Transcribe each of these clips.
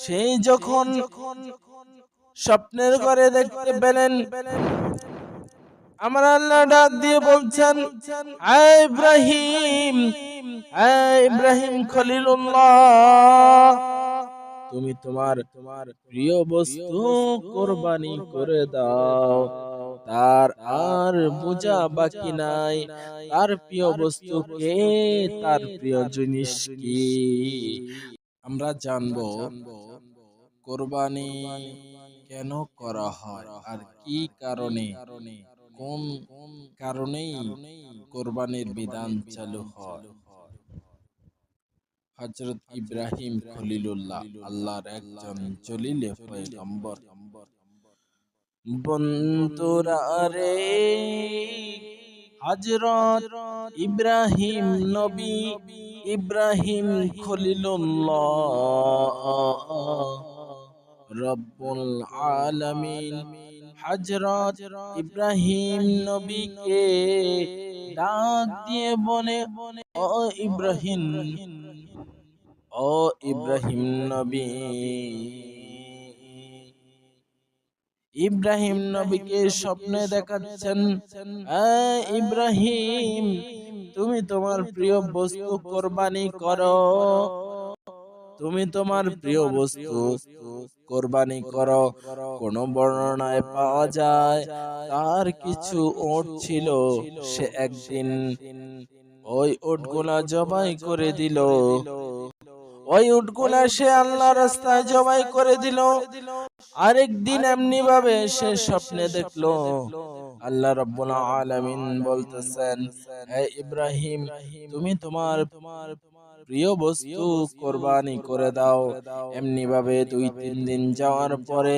সেই যখন স্বপ্নের ঘরে দেখতে পেলেন, আমার আল্লাহ ডাক দিয়ে বলছেন, আয় ইব্রাহিম, আয় ইব্রাহিম খলিলুল্লাহ, তুমি তোমার প্রিয় বস্তু কুরবানি করে দাও। তার আর বোঝা বাকি নাই, তার প্রিয় বস্তু কে, তার প্রিয় জিনিস কি। আমরা জানবো কোরবানি কেন করা হয় আর কি কারণে, কোন কারণেই কোরবানির বিধান চালু হয়। হযরত ইব্রাহিম খলিলুল্লাহ আল্লাহর একজন জলিল পয়গম্বর। বন্ধুরা রে, হযরত ইব্রাহিম নবী, ইব্রাহিম খলিলুল্লাহ, রব্বুল আলামিন হযরত ইব্রাহিম নবীকে ডাক দিয়ে বলে, ও ইব্রাহিম, ও ইব্রাহিম নবী। ইব্রাহিম নবীকে স্বপ্নে দেখাচ্ছেন, ইব্রাহিম, তুমি তোমার প্রিয় বস্তু কোরবানি করো, তুমি তোমার প্রিয় বস্তু কোরবানি করো। কোন বর্ণনায় পাওয়া যায় তার কিছু উট ছিল, সে একদিন ওই উটগুলা জবাই করে দিল, ওই উটগুলা সে আল্লাহ রাস্তায় জবাই করে দিল। আরেকদিন এমনি ভাবে সে স্বপ্নে দেখলো, আল্লাহ রাব্বুল আলামিন বলতেছেন, হে ইব্রাহিম, তুমি তোমার প্রিয় বস্তু কোরবানি করে দাও। এমনি ভাবে 2-3 দিন যাওয়ার পরে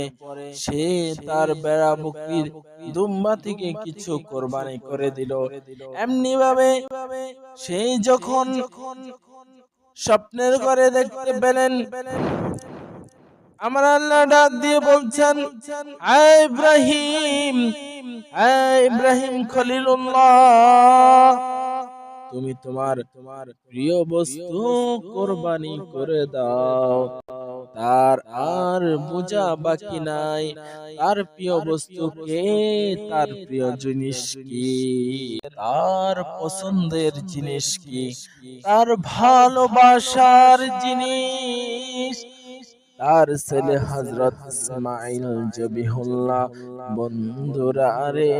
সে তার বেড়া বকরির দুম্বা থেকে কিছু কোরবানি করে দিল। এমনি ভাবে সেই যখন স্বপ্নের ঘরে দেখতে পেলেন, আমার আল্লাহ ডাক দিয়ে বলছেন, আয় ইব্রাহিম, আয় ইব্রাহিম খলিলুল্লাহ, তুমি তোমার প্রিয় বস্তু কোরবানি করে দাও। তার আর বোঝা বাকি নাই, তার প্রিয় বস্তু কে, তার প্রিয় জিনিস কি, তার পছন্দের জিনিস কি, তার ভালোবাসার জিনিস, তার ছেলে হযরত ইসমাঈল জবিহুল্লাহ। বন্ধুরা রে,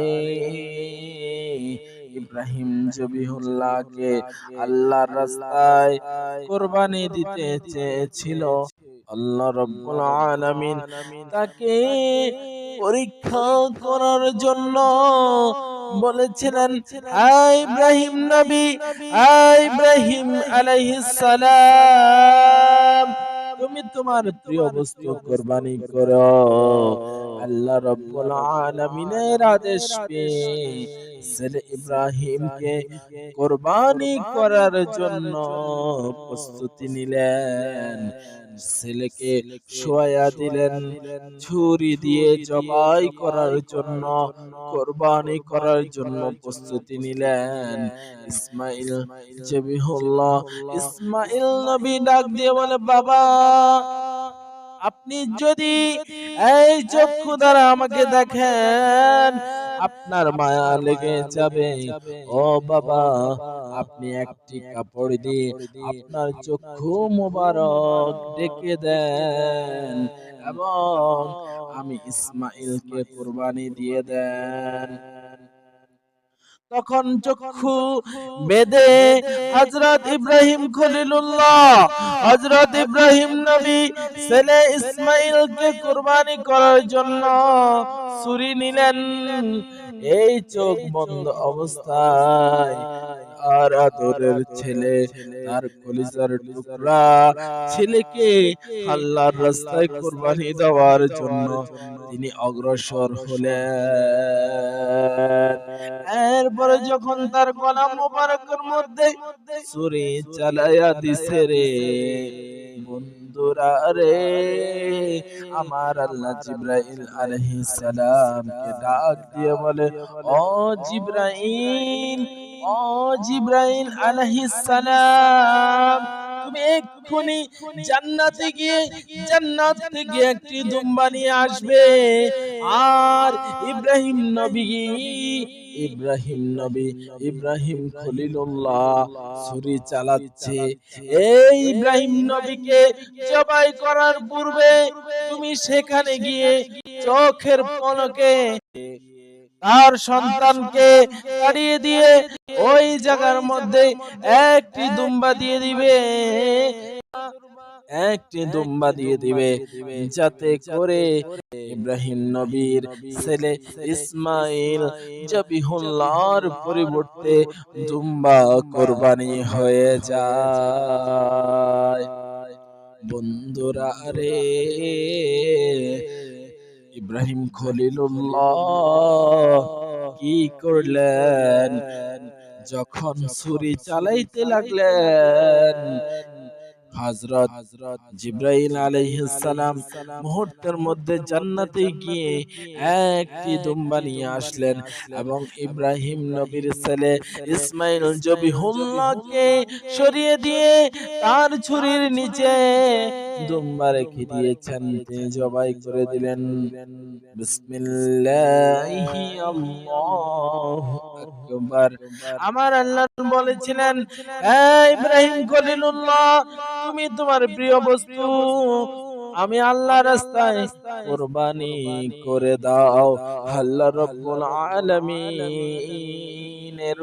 ইব্রাহিম জবিহুল্লাহকে আল্লাহর রাস্তায় কুরবানি দিতে চেয়েছিল। আল্লাহ রাব্বুল আলামিন তাকে পরীক্ষা করার জন্য বলেছিলেন, আয় ইব্রাহিম নবী, আয় ইব্রাহিম আলাইহিস সালাম, তুমি তোমার প্রিয় বস্তু কুরবানি করো। আল্লাহ রাব্বুল আলামিনের আদেশ পেয়ে ছেলে ইব্রাহিমকে কুরবানি করার জন্য প্রস্তুতি নিলেন। ছেলেকে শোয়া দিলেন, ছুরি দিয়ে জবাই করার জন্য, কুরবানি করার জন্য প্রস্তুতি নিলেন। ইসমাঈল জবিহুল্লাহ, ইসমাঈল নবী ডাক দিয়ে বলে, বাবা, আপনি যদি এই চক্ষু দ্বারা আমাকে দেখেন, আপনার মায়া লেগে যাবে। ও বাবা, আপনি একটি কাপড় দিয়ে আপনার চক্ষু মোবারক ঢেকে দেন এবং আমি ইসমাঈলকে কুরবানি দিয়ে দেন। তখন চক্ষু বেদে হযরত ইব্রাহিম খলিলুল্লাহ, হযরত ইব্রাহিম নবী ছেলে ইসমাঈলকে কুরবানি করার জন্য ছুরি নিলেন। এই চোখ বন্ধ অবস্থায় আর আদরের ছেলে, তার কলিজার টুকরা ছেলেকে আল্লাহর রাস্তায় কুরবানি দেওয়ার জন্য তিনি অগ্রসর হলেন। এরপরে যখন তার গলা মোবারকের মধ্যে ছুরি চালাইয়া দিছে রে, বন্ধুরা রে, আমার আল্লাহ জিবরাইল আলাইহিস সালামকে ডাক দিয়ে বলে, ও জিবরাইল, ও জিবরাইল আলাইহিস সালাম, তুমি এক্ষুনি জান্নাতে গিয়ে জান্নাত থেকে একটি দুম্বা নিয়ে আসবে। আর ইব্রাহিম খলিলুল্লাহ ছুরি চালাচ্ছে। এই ইব্রাহিম নবীকে জবাই করার পূর্বে তুমি সেখানে গিয়ে চোখের পলকে তার সন্তানকে তাড়িয়ে দিয়ে ওই জায়গার মধ্যে একটি দুম্বা দিয়ে দিবে, যাতে করে ইব্রাহিম নবীর ছেলে ইসমাইল জবিহুল্লাহর পরিবর্তে দুম্বা কোরবানি হয়ে যায়। বন্ধুরা রে, ইব্রাহিম খলিলুল্লাহ কি করলেন? যখন ছুরি চালাইতে লাগলেন, হযরত জিবরাইল আলাইহিস সালাম মুহূর্তের মধ্যে জান্নাতে গিয়ে একটি দুম্বা নিয়ে আসলেন এবং ইব্রাহিম নবীর ছেলে ইসমাইল জবিহুল্লাহকে সরিয়ে দিয়ে তার ছুরির নিচে দুম্বা রেখে দিয়েছেন, তিনি জবাই করে দিলেন। বিসমিল্লাহি আল্লাহু আকবার। আমার আল্লাহ বলেছিলেন, হে ইব্রাহিম খলিলুল্লাহ, তুমি তোমার প্রিয় বস্তু আমি আল্লাহর রাস্তায় কুরবানি করে দাও। আল্লাহ রাব্বুল আলামিনের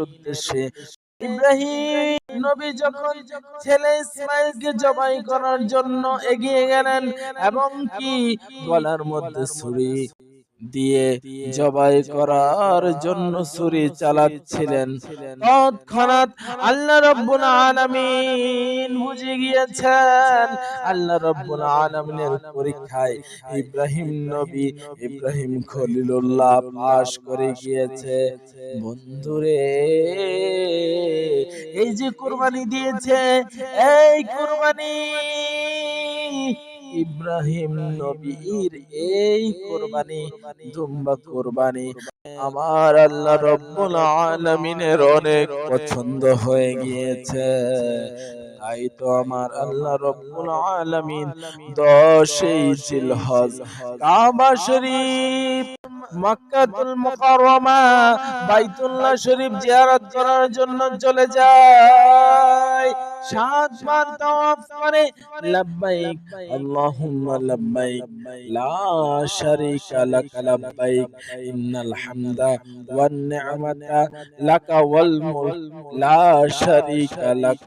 উদ্দেশ্যে ইব্রাহিম নবী যখন ছেলে ইসমাইলকে জবাই করার জন্য এগিয়ে গেলেন এবং কি গলার মধ্যে ছুরি দিয়ে জবাই করার জন্য ছুরি চালাচ্ছিলেন, তৎক্ষণাৎ আল্লাহ রাব্বুল আলামিন বুঝে গিয়েছেন। আল্লাহ রাব্বুল আলামিনের পরীক্ষায় ইব্রাহিম নবী ইব্রাহিম খলিলুল্লাহ পাশ করে গিয়েছে। বন্ধুরে, এই যে কুরবানি দিয়েছে, এই কুরবানি ইব্রাহিম নবীর এই কুরবানি, দুম্বা কুরবানি আমার আল্লাহ রাব্বুল আলামিনের অনেক পছন্দ হয়ে গিয়েছে। তাই তো আমার আল্লাহ রাব্বুল আলামিন 10ই জিলহজ কাবা শরীফ মক্কাতুল মুকাররমা বাইতুল্লাহ শরীফ জিয়ারত করার জন্য চলে যায়। 7 বার তাওয়াফ করে লাব্বাইক আল্লাহুম্মা লাব্বাইক লা শারীকা লাক লাব্বাইক ইন্নাল হামদা ওয়ান নি'মাতা লাকা ওয়াল মুলক লা শারীকা লাক।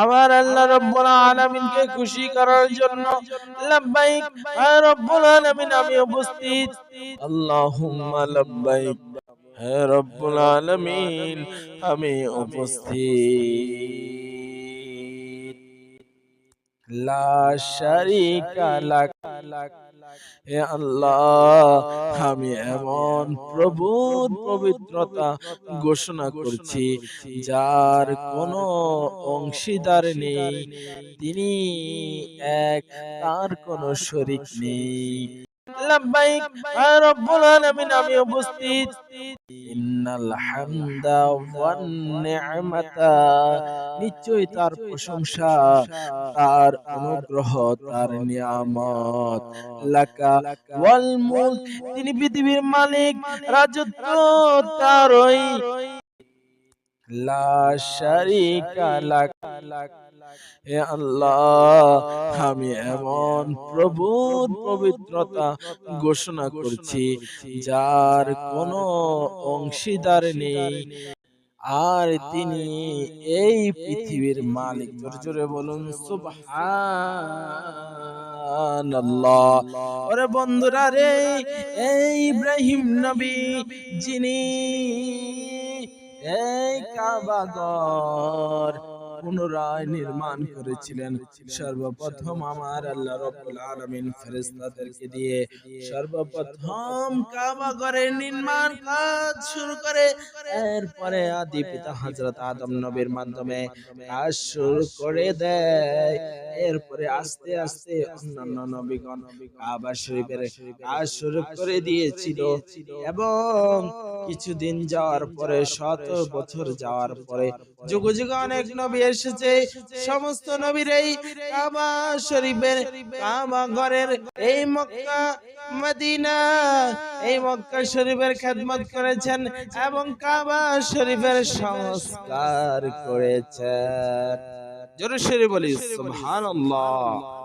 আমার আল্লাহ রাব্বুল আলামিনকে খুশি করার জন্য লাব্বাইক হে রাব্বুল আলামিন আমি উপস্থিত, আল্লাহুম্মা লাব্বাইক হে রাব্বুল আলামিন আমি উপস্থিত, লা শারীকা লাক। হে আল্লাহ, আমি এমন প্রভুর পবিত্রতা ঘোষণা করছি যার কোনো অংশীদার নেই, তিনি এক, তার কোনো শরীক নেই। লাব্বাইক হে রাব্বুল আলামিন আমি উপস্থিত, ইন্নাল হামদা ওয়ান নি'মাতা নিশ্চয়ই তার প্রশংসা, তার অনুগ্রহ, তার নিয়ামত, লাকা ওয়াল মুলক তিনি পৃথিবীর মালিক, রাজত্ব তারই, লা শারীকা লাক। হে আল্লাহ, আমি এমন প্রভুর পবিত্রতা ঘোষণা করছি যার কোনো অংশীদার নেই, আর তিনি এই পৃথিবীর মালিক। জোরে জোরে বলুন সুবহানাল্লাহ। ওরে বন্ধুরা রে, এই ইব্রাহিম নবী যিনি এই কাবা ঘর পুনরায় নির্মাণ করেছিলেন, সর্বপ্রথম আমার আল্লাহ রাব্বুল আলামিন ফেরেশতাদেরকে দিয়ে সর্বপ্রথম কাবা ঘরের নির্মাণ কাজ শুরু করে। এরপরে আদি পিতা হযরত আদম নবীর মাধ্যমে কাজ শুরু করে দেয়। এরপরে আস্তে আস্তে অন্যান্য নবীগণ কাবা শরীফের কাজ শুরু করে দিয়েছিল এবং কিছুদিন যাওয়ার পরে 100 বছর যাওয়ার পরে যুগ যুগে অনেক নবী এসেছে, সমস্ত নবীর এই কাবা শরীফের কাবা ঘরের এই মক্কা মদিনা এই মক্কা শরীফের খেদমত করেছেন এবং কাবা শরীফের সংস্কার করেছেন। জোরে বলি সুবহানাল্লাহ।